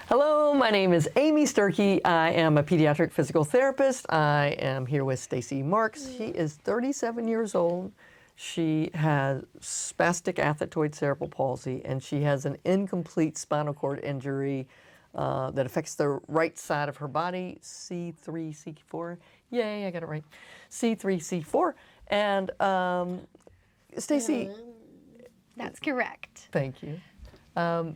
Hello, my name is Amy Sturkey. I am a pediatric physical therapist. I am here with Stacy Marks. She is 37 years old. She has spastic athetoid cerebral palsy, and she has an incomplete spinal cord injury that affects the right side of her body, C3-C4. Yay, I got it right. C3-C4. And Stacy. That's correct. Thank you.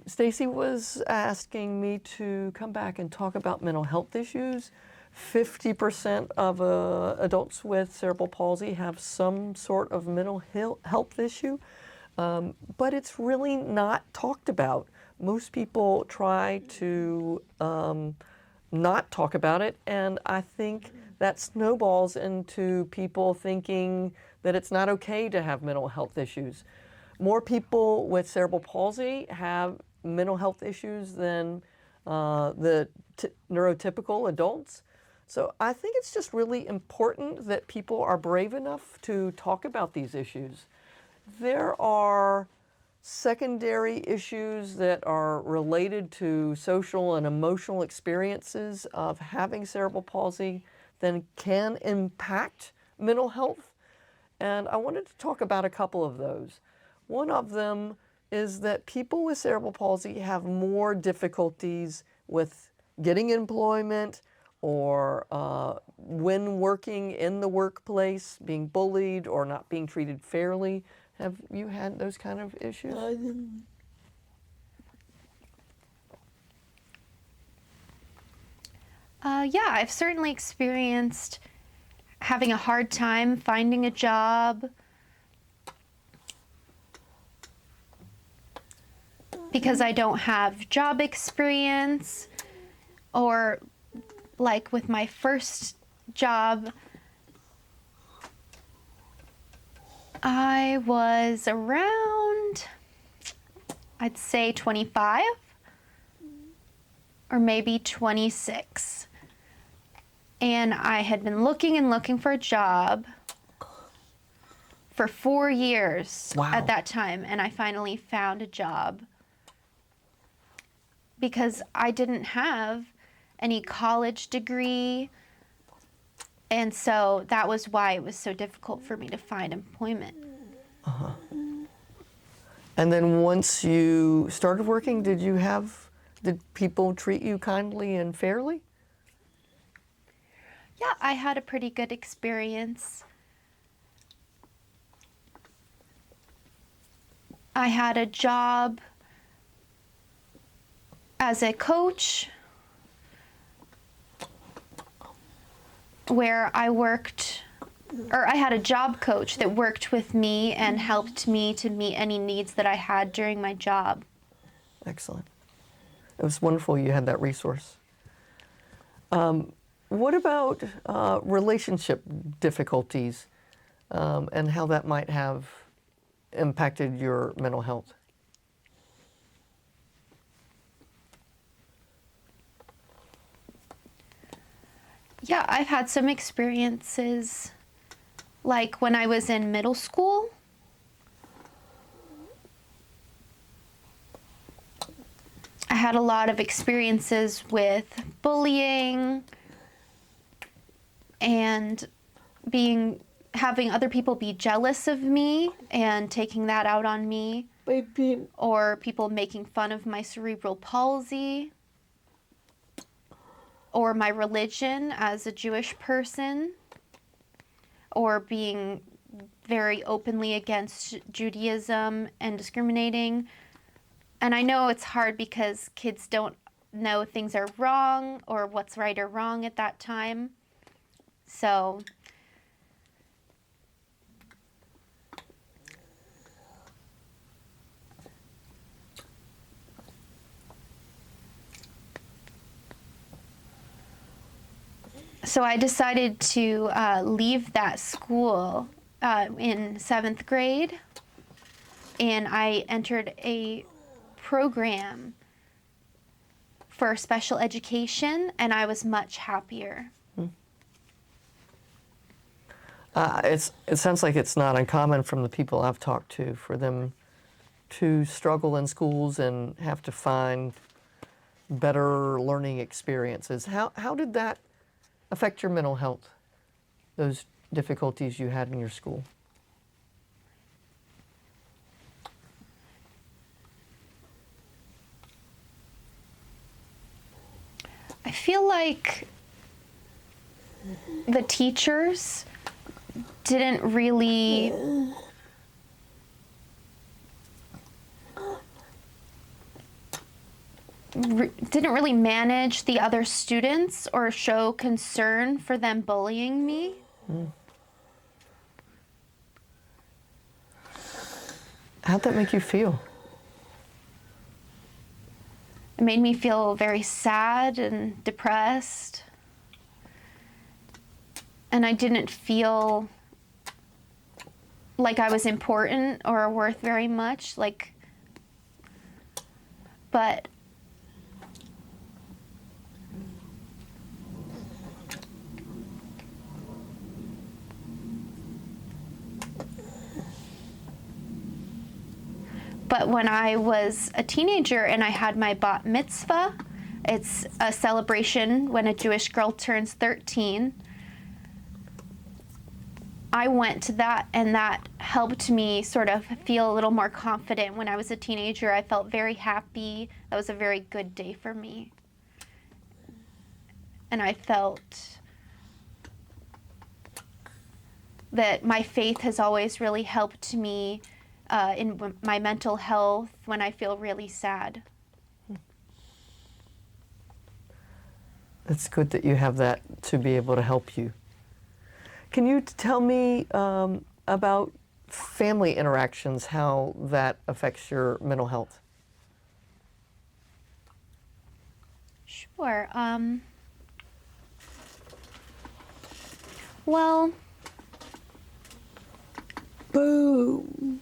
Stacy was asking me to come back and talk about mental health issues. 50% of adults with cerebral palsy have some sort of mental health issue, but it's really not talked about. Most people try to not talk about it, and I think that snowballs into people thinking that it's not okay to have mental health issues. More people with cerebral palsy have mental health issues than the neurotypical adults. So I think it's just really important that people are brave enough to talk about these issues. There are secondary issues that are related to social and emotional experiences of having cerebral palsy that can impact mental health. And I wanted to talk about a couple of those. One of them is that people with cerebral palsy have more difficulties with getting employment or when working in the workplace, being bullied or not being treated fairly. Have you had those kind of issues? Yeah, I've certainly experienced having a hard time finding a job because I don't have job experience, or like with my first job, I was around, I'd say 25 or maybe 26. And I had been looking and looking for a job for 4 years at that time, and I finally found a job because I didn't have any college degree, and so that was why it was so difficult for me to find employment. And then once you started working, did people treat you kindly and fairly? Yeah, I had a pretty good experience. I had a job as a coach where I had a job coach that worked with me and helped me to meet any needs that I had during my job. Excellent. It was wonderful you had that resource. What about relationship difficulties and how that might have impacted your mental health? Yeah, I've had some experiences, like when I was in middle school. I had a lot of experiences with bullying and having other people be jealous of me and taking that out on me, or people making fun of my cerebral palsy, or my religion as a Jewish person, or being very openly against Judaism and discriminating. And I know it's hard because kids don't know things are wrong or what's right or wrong at that time. So I decided to leave that school in 7th grade, and I entered a program for special education, and I was much happier. It sounds like it's not uncommon from the people I've talked to for them to struggle in schools and have to find better learning experiences. How did that affect your mental health, those difficulties you had in your school? I feel like the teachers didn't really manage the other students or show concern for them bullying me. How'd that make you feel? It made me feel very sad and depressed. And I didn't feel like I was important or worth very much, but when I was a teenager and I had my bat mitzvah, it's a celebration when a Jewish girl turns 13, I went to that, and that helped me sort of feel a little more confident. When I was a teenager, I felt very happy. That was a very good day for me. And I felt that my faith has always really helped me in my mental health when I feel really sad. It's good that you have that to be able to help you. Can you tell me about family interactions, how that affects your mental health? Sure. Well, Boom.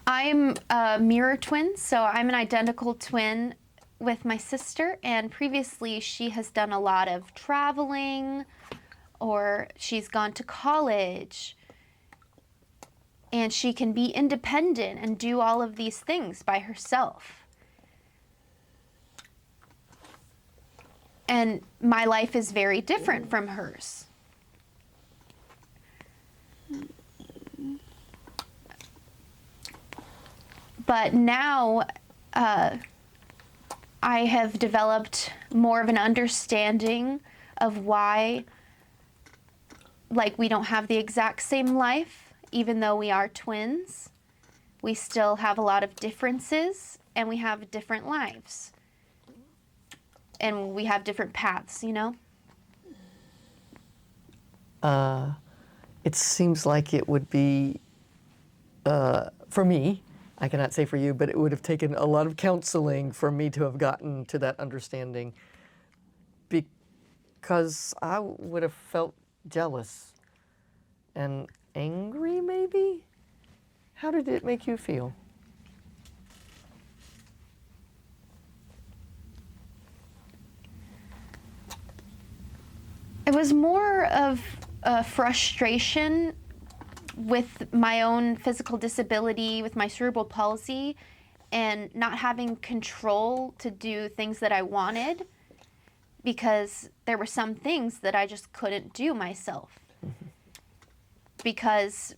I'm a mirror twin, so I'm an identical twin with my sister, and previously she has done a lot of traveling, or she's gone to college, and she can be independent and do all of these things by herself. And my life is very different from hers. But now I have developed more of an understanding of why, we don't have the exact same life, even though we are twins. We still have a lot of differences, and we have different lives. And we have different paths, It seems like it would be, for me, I cannot say for you, but it would have taken a lot of counseling for me to have gotten to that understanding, because I would have felt jealous and angry, maybe? How did it make you feel? It was more of a frustration with my own physical disability, with my cerebral palsy, and not having control to do things that I wanted, because there were some things that I just couldn't do myself. Because,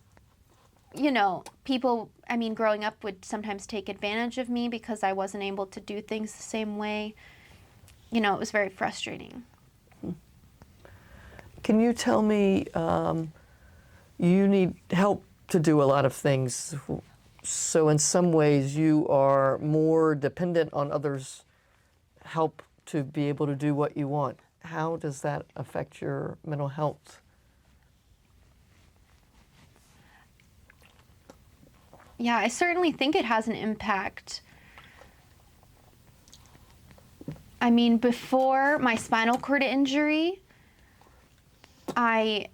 people, growing up would sometimes take advantage of me because I wasn't able to do things the same way. It was very frustrating. Can you tell me, you need help to do a lot of things, so in some ways you are more dependent on others' help to be able to do what you want. How does that affect your mental health? Yeah, I certainly think it has an impact. Before my spinal cord injury, I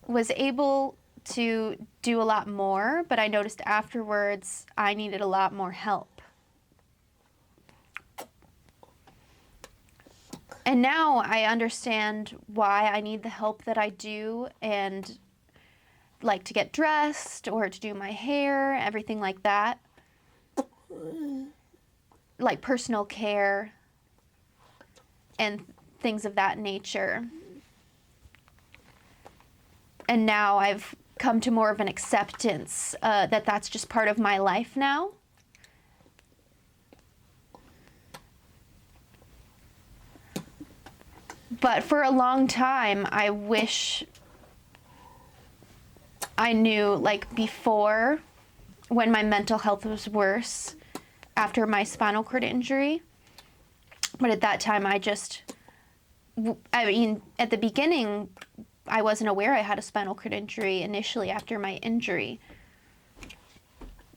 was able to do a lot more, but I noticed afterwards I needed a lot more help. And now I understand why I need the help that I do, and to get dressed or to do my hair, everything like that. Personal care and things of that nature. And now I've come to more of an acceptance that that's just part of my life now. But for a long time, I wish I knew, like before, when my mental health was worse after my spinal cord injury. But at that time, at the beginning, I wasn't aware I had a spinal cord injury initially after my injury.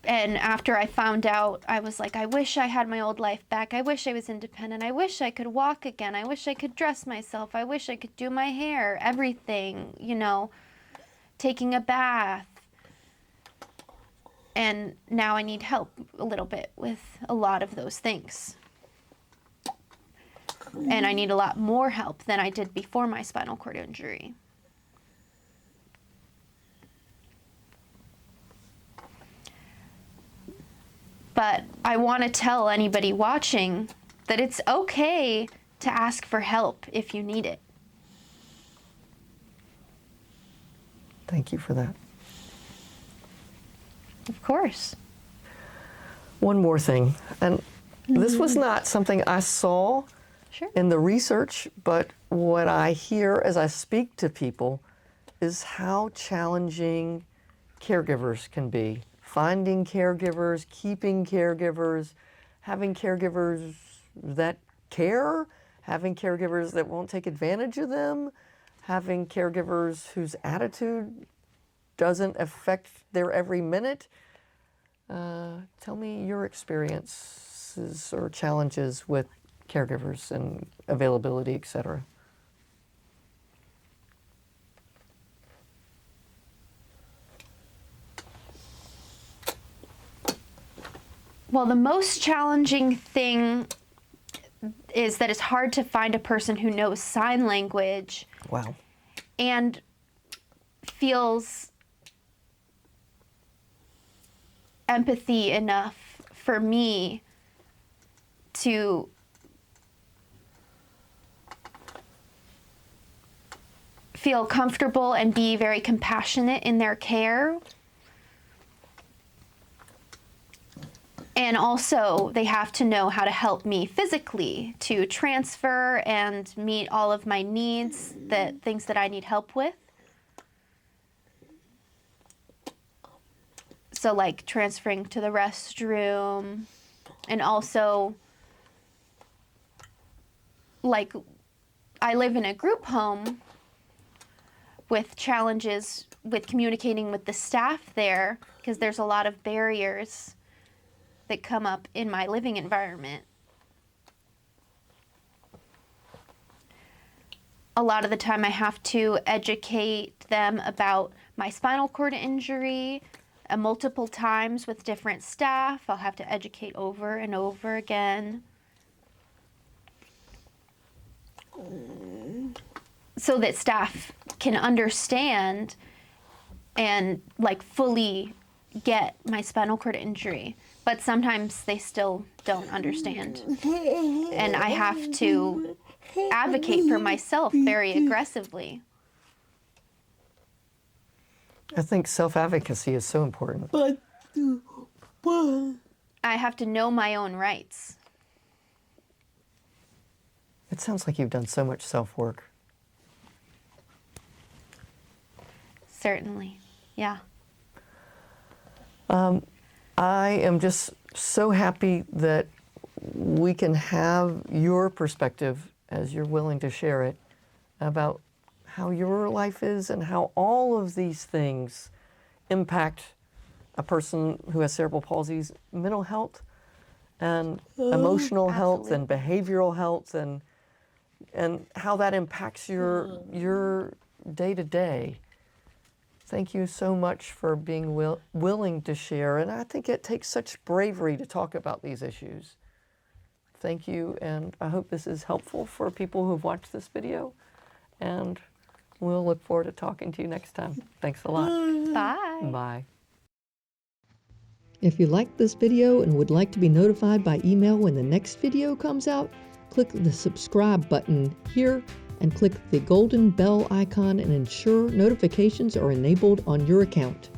And after I found out, I was like, I wish I had my old life back. I wish I was independent. I wish I could walk again. I wish I could dress myself. I wish I could do my hair, everything, taking a bath. And now I need help a little bit with a lot of those things. And I need a lot more help than I did before my spinal cord injury. But I want to tell anybody watching that it's okay to ask for help if you need it. Thank you for that. Of course. One more thing, and this was not something I saw in the research, but what I hear as I speak to people is how challenging caregivers can be. Finding caregivers, keeping caregivers, having caregivers that care, having caregivers that won't take advantage of them, having caregivers whose attitude doesn't affect their every minute. Tell me your experiences or challenges with caregivers and availability, etc. Well, the most challenging thing is that it's hard to find a person who knows sign language. Wow. And feels empathy enough for me to feel comfortable and be very compassionate in their care. And also, they have to know how to help me physically to transfer and meet all of my needs, things that I need help with. So like transferring to the restroom, and also like I live in a group home with challenges with communicating with the staff there because there's a lot of barriers that come up in my living environment. A lot of the time I have to educate them about my spinal cord injury multiple times with different staff. I'll have to educate over and over again. So that staff can understand and like fully get my spinal cord injury. But sometimes they still don't understand. And I have to advocate for myself very aggressively. I think self-advocacy is so important. I have to know my own rights. It sounds like you've done so much self-work. Certainly, yeah. I am just so happy that we can have your perspective, as you're willing to share it, about how your life is and how all of these things impact a person who has cerebral palsy's mental health and emotional health and behavioral health, and how that impacts your day-to-day. Thank you so much for being willing to share, and I think it takes such bravery to talk about these issues. Thank you, and I hope this is helpful for people who've watched this video, and we'll look forward to talking to you next time. Thanks a lot. Bye. Bye. If you liked this video and would like to be notified by email when the next video comes out, click the subscribe button here and click the golden bell icon and ensure notifications are enabled on your account.